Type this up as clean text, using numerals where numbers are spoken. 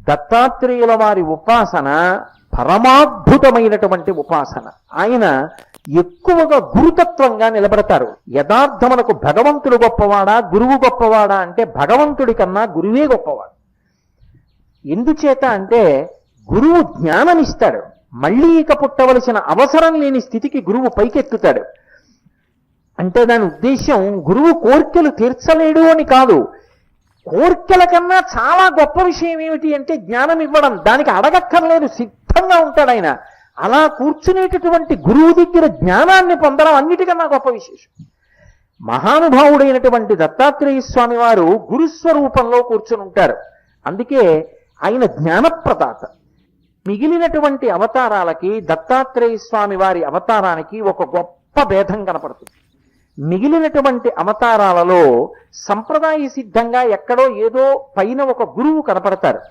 దత్తాత్రేయుల వారి ఉపాసన పరమాద్భుతమైనటువంటి ఉపాసన. ఆయన ఎక్కువగా గురుతత్వంగా నిలబడతారు. యథార్థమునకు భగవంతుడు గొప్పవాడా గురువు గొప్పవాడా అంటే భగవంతుడి కన్నా గురువే గొప్పవాడు. ఎందుచేత అంటే గురువు జ్ఞానమిస్తాడు, మళ్ళీ ఇక పుట్టవలసిన అవసరం లేని స్థితికి గురువు పైకెత్తుతాడు. అంటే దాని ఉద్దేశం గురువు కోర్కెలు తీర్చలేడు అని కాదు. కోర్కెల కన్నా చాలా గొప్ప విషయం ఏమిటి అంటే జ్ఞానం ఇవ్వడం. దానికి అడగక్కర్లేదు, సిద్ధంగా ఉంటాడు ఆయన. అలా కూర్చునేటటువంటి గురువు దగ్గర జ్ఞానాన్ని పొందడం అన్నిటికన్నా గొప్ప విశేషం. మహానుభావుడైనటువంటి దత్తాత్రేయ స్వామి వారు గురుస్వరూపంలో కూర్చుని ఉంటారు. అందుకే ఆయన జ్ఞానప్రదాత. మిగిలినటువంటి అవతారాలకి దత్తాత్రేయ స్వామి వారి అవతారానికి ఒక గొప్ప భేదం కనపడుతుంది. మిగిలినటువంటి అవతారాలలో సంప్రదాయ సిద్ధంగా ఎక్కడో ఏదో పైన ఒక గురువు కనపడతారు.